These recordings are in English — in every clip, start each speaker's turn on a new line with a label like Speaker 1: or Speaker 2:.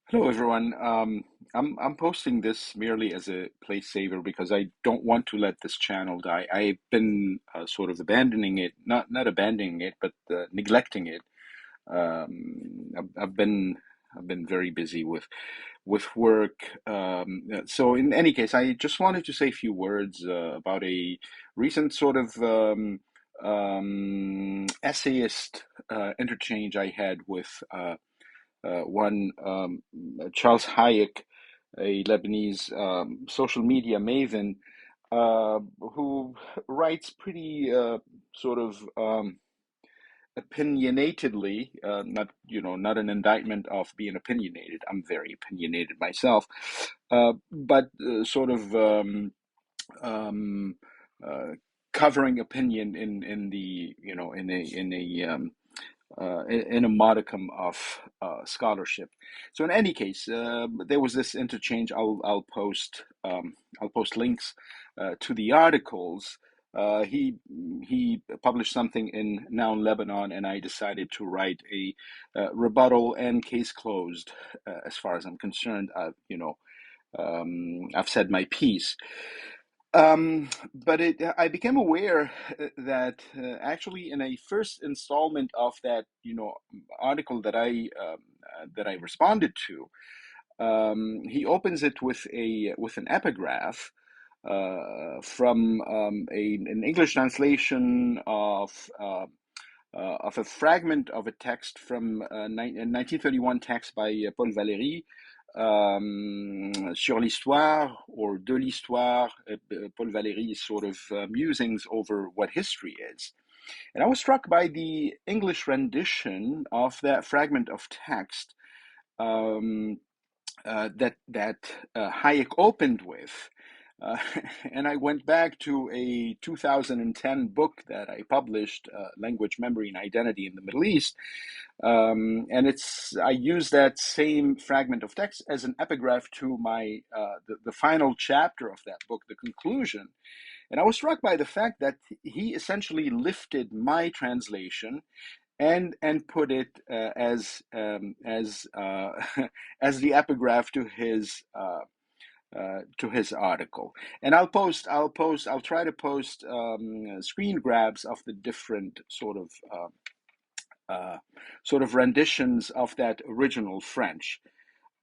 Speaker 1: Hello, everyone. I'm posting this merely as a place saver because I don't want to let this channel die. I've been sort of abandoning it, not abandoning it, but neglecting it. I've been very busy with work. So in any case, I just wanted to say a few words about a recent sort of essayist interchange I had with one Charles Hayek, a Lebanese social media maven, who writes pretty sort of opinionatedly, not an indictment of being opinionated. I'm very opinionated myself, but sort of um, uh, covering opinion in the in a modicum of scholarship. So in any case, there was this interchange. I'll post links to the articles. He published something in Now in Lebanon, and I decided to write a rebuttal and case closed. As far as I'm concerned, I've said my piece. But I became aware that actually in a first installment of that, article that I responded to, he opens it with an epigraph from an English translation of a fragment of a text from a 1931 text by Paul Valéry sur l'histoire or de l'histoire. Paul Valéry's sort of musings over what history is. And I was struck by the English rendition of that fragment of text that Hayek opened with. Uh, and I went back to a 2010 book that I published, Language, Memory, and Identity in the Middle East. And I used that same fragment of text as an epigraph to the final chapter of that book, the conclusion. And I was struck by the fact that he essentially lifted my translation and put it as the epigraph to his article. And I'll try to post screen grabs of the different sort of renditions of that original French.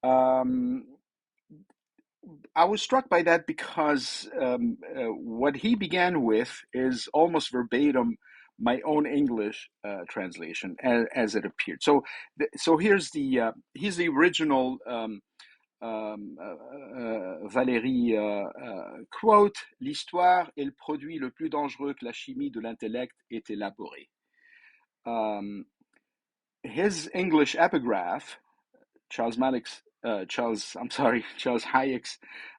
Speaker 1: Um, I was struck by that because what he began with is almost verbatim my own English translation as it appeared. So here's the original Valéry quote: L'histoire est le produit le plus dangereux que la chimie de l'intellect ait élaboré. Um, his English epigraph, Charles Hayek's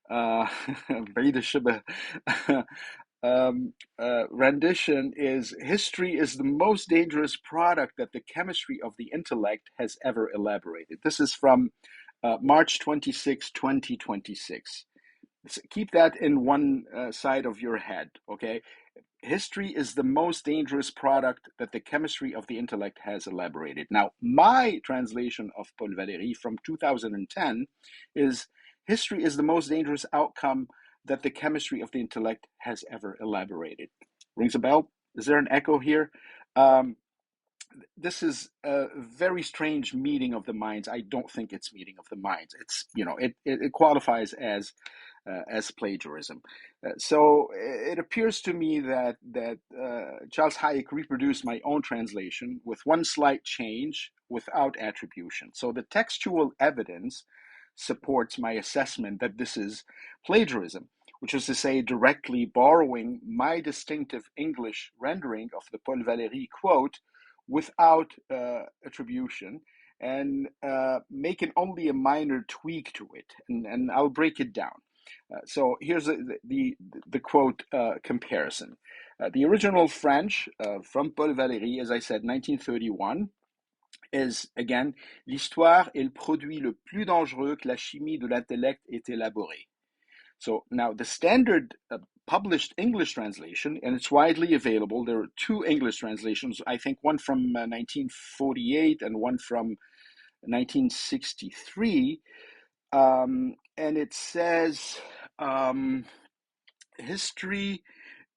Speaker 1: uh, بعيد الشبه rendition is: history is the most dangerous product that the chemistry of the intellect has ever elaborated. This is from March 26, 2026. Keep that in one side of your head, okay? History is the most dangerous product that the chemistry of the intellect has elaborated. Now, my translation of Paul Valéry from 2010 is: history is the most dangerous outcome that the chemistry of the intellect has ever elaborated. Rings a bell? Is there an echo here? Um, this is a very strange meeting of the minds. I don't think it's meeting of the minds. It's, it qualifies as plagiarism. So it appears to me that Charles Hayek reproduced my own translation with one slight change without attribution. So the textual evidence supports my assessment that this is plagiarism, which is to say, directly borrowing my distinctive English rendering of the Paul Valéry quote without attribution, and making only a minor tweak to it. And I'll break it down. So here's the quote comparison. The original French from Paul Valéry, as I said, 1931, is again: l'histoire est le produit le plus dangereux que la chimie de l'intellect ait élaboré. So now the standard published English translation, and it's widely available. There are two English translations, I think one from 1948 and one from 1963, and it says history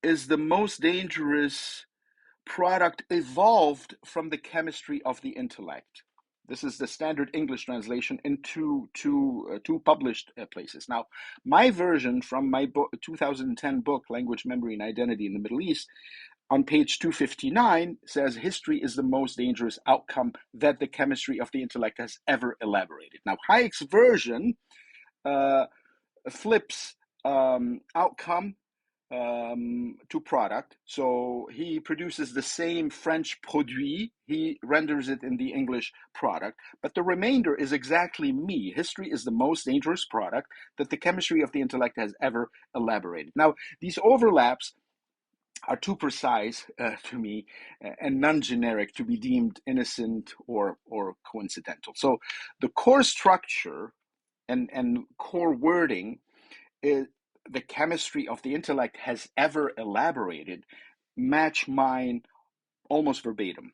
Speaker 1: is the most dangerous product evolved from the chemistry of the intellect. This is the standard English translation in two published places. Now, my version from my 2010 book, Language, Memory, and Identity in the Middle East, on page 259 says history is the most dangerous outcome that the chemistry of the intellect has ever elaborated. Now, Hayek's version flips outcome to product. So he produces the same French produit, he renders it in the English product, but the remainder is exactly me. History is the most dangerous product that the chemistry of the intellect has ever elaborated. Now, these overlaps are too precise to me and non-generic to be deemed innocent or coincidental. So the core structure and core wording is the chemistry of the intellect has ever elaborated match mine almost verbatim.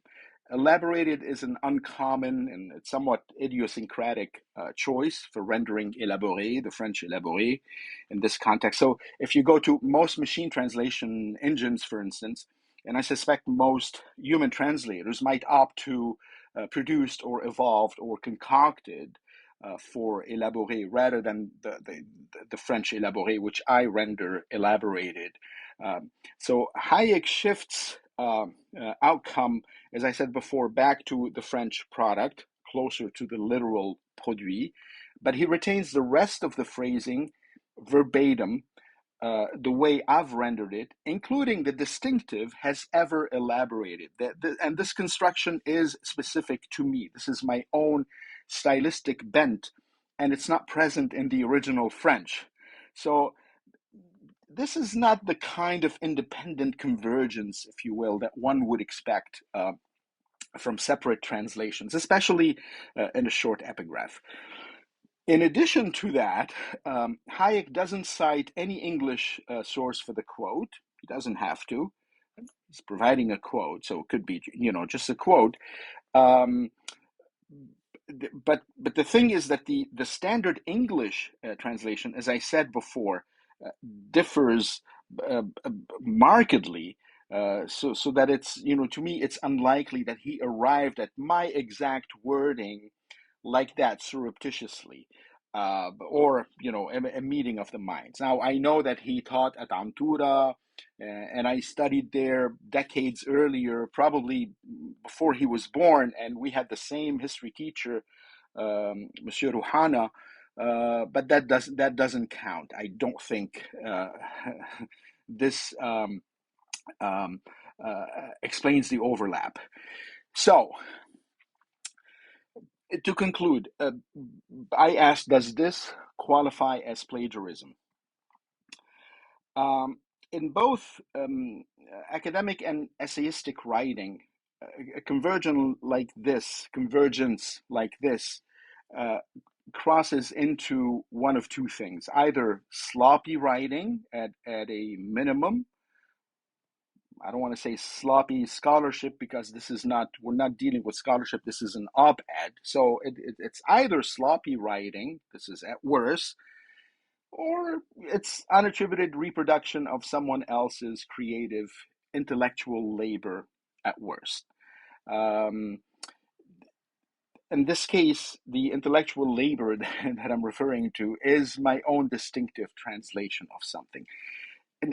Speaker 1: Elaborated is an uncommon and somewhat idiosyncratic choice for rendering élaboré, the French élaboré, in this context. So if you go to most machine translation engines, for instance, and I suspect most human translators might opt to produced or evolved or concocted for élaboré rather than the French élaboré, which I render elaborated. So Hayek shifts outcome, as I said before, back to the French product, closer to the literal produit, but he retains the rest of the phrasing verbatim, the way I've rendered it, including the distinctive has ever elaborated. And this construction is specific to me. This is my own stylistic bent, and it's not present in the original French. So this is not the kind of independent convergence, if you will, that one would expect from separate translations, especially in a short epigraph. In addition to that, Hayek doesn't cite any English source for the quote. He doesn't have to. He's providing a quote, so it could be, just a quote. But the thing is that the standard English translation, as I said before, differs markedly. So that it's, to me, it's unlikely that he arrived at my exact wording like that surreptitiously, or a meeting of the minds. Now I know that he taught at Antura, and I studied there decades earlier, probably before he was born, and we had the same history teacher, Monsieur Rouhana. But that doesn't count. I don't think this explains the overlap. So, to conclude, I asked, does this qualify as plagiarism? In both academic and essayistic writing, a convergence like this crosses into one of two things: either sloppy writing at a minimum. I don't want to say sloppy scholarship, because we're not dealing with scholarship, this is an op-ed. So it's either sloppy writing, this is at worst, or it's unattributed reproduction of someone else's creative intellectual labor at worst. In this case, the intellectual labor that I'm referring to is my own distinctive translation of something.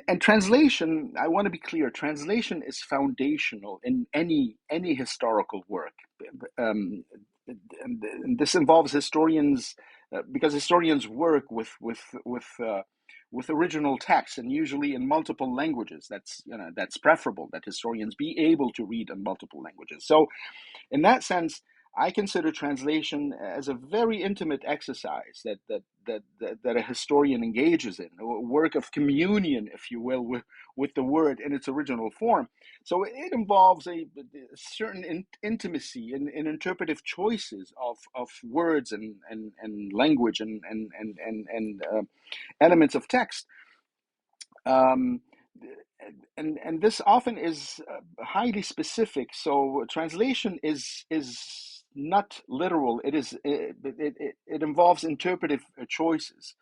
Speaker 1: And translation, I want to be clear, translation is foundational in any historical work. And this involves historians, because historians work with original text, and usually in multiple languages. That's preferable, that historians be able to read in multiple languages. So in that sense, I consider translation as a very intimate exercise that a historian engages in, a work of communion, if you will, with the word in its original form. So it involves a certain intimacy in interpretive choices of words and language and elements of text. And this often is highly specific. So translation is not literal. It involves interpretive choices,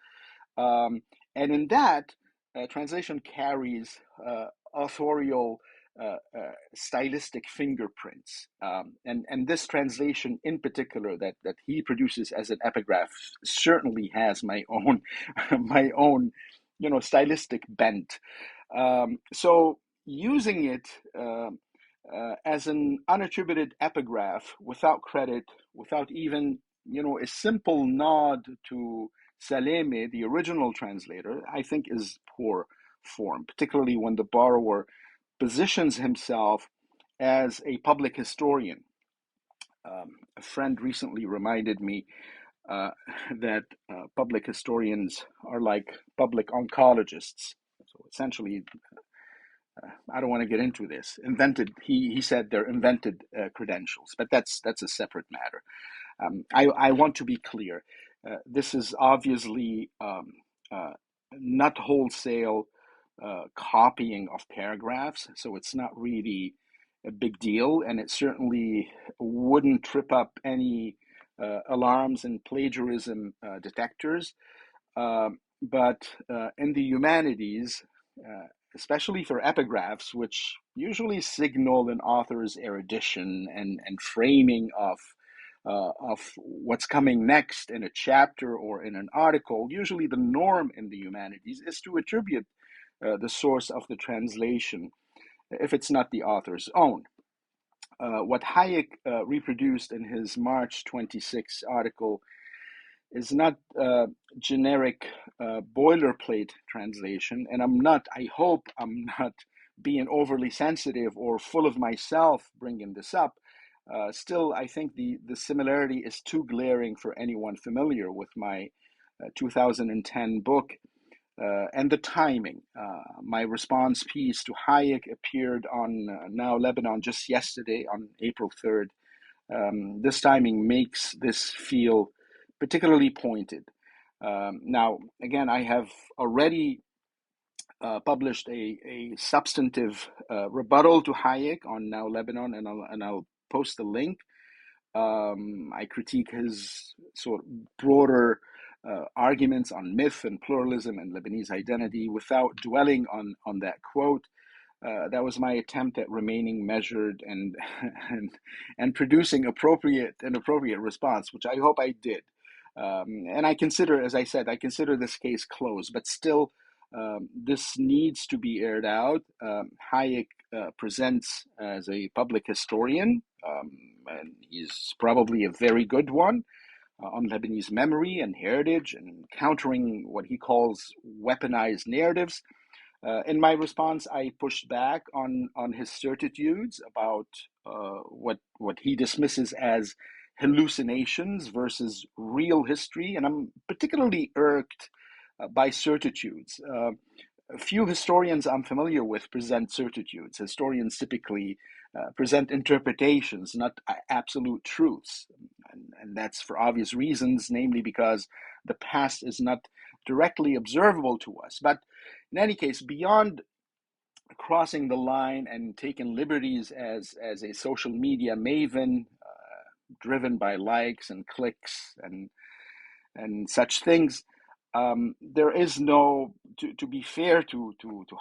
Speaker 1: and in that, translation carries authorial, stylistic fingerprints. And this translation in particular that he produces as an epigraph certainly has my own my own stylistic bent. So using it as an unattributed epigraph without credit, without even a simple nod to Saleme, the original translator, I think is poor form, particularly when the borrower positions himself as a public historian. A friend recently reminded me uh, that public historians are like public oncologists. So essentially, I don't want to get into this. He said they're invented credentials, but that's a separate matter. I want to be clear. This is obviously uh, not wholesale copying of paragraphs, so it's not really a big deal, and it certainly wouldn't trip up any alarms and plagiarism detectors. But in the humanities, especially for epigraphs, which usually signal an author's erudition and framing of what's coming next in a chapter or in an article, usually the norm in the humanities is to attribute the source of the translation if it's not the author's own. What Hayek reproduced in his March 26 article is not generic boilerplate translation, and I hope I'm not being overly sensitive or full of myself bringing this up. Still, I think the similarity is too glaring for anyone familiar with my 2010 book and the timing. My response piece to Hayek appeared on Now Lebanon just yesterday on April 3rd. This timing makes this feel particularly pointed. Now, again, I have already published a substantive rebuttal to Hayek on Now Lebanon, and I'll post the link. I critique his sort of broader arguments on myth and pluralism and Lebanese identity without dwelling on that quote. That was my attempt at remaining measured and producing an appropriate response, which I hope I did. And I consider, as I said, I consider this case closed, but still, this needs to be aired out. Hayek presents as a public historian, and he's probably a very good one on Lebanese memory and heritage and countering what he calls weaponized narratives. In my response, I pushed back on his certitudes about what he dismisses as hallucinations versus real history, and I'm particularly irked by certitudes. Few historians I'm familiar with present certitudes. Historians typically present interpretations, not absolute truths. And that's for obvious reasons, namely because the past is not directly observable to us. But in any case, beyond crossing the line and taking liberties as a social media maven, driven by likes and clicks and such things, there is no, to be fair to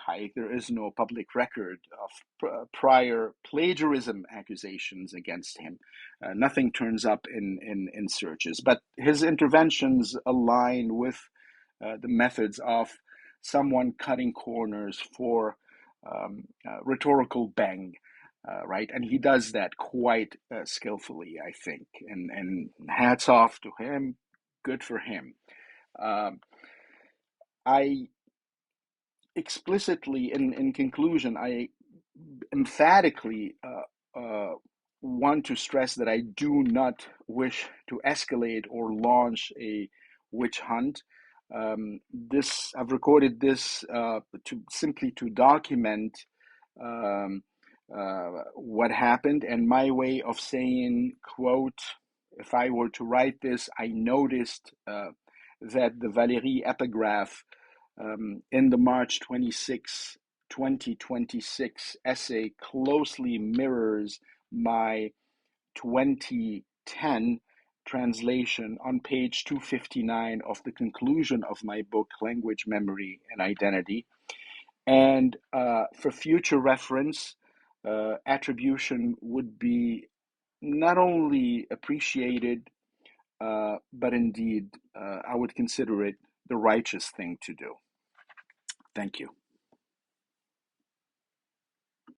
Speaker 1: Hayek, there is no public record of prior plagiarism accusations against him. Nothing turns up in searches, but his interventions align with the methods of someone cutting corners for rhetorical bang, right? And he does that quite skillfully, I think. And hats off to him. Good for him. Um, I explicitly, in conclusion, I emphatically want to stress that I do not wish to escalate or launch a witch hunt. I've recorded this to document um, what happened, and my way of saying, quote, if I were to write this, I noticed that the Valéry epigraph in the March 2026 essay closely mirrors my 20 10 translation on page 259 of the conclusion of my book, Language, Memory, and Identity. And for future reference, attribution would be not only appreciated, but indeed, I would consider it the righteous thing to do. Thank you.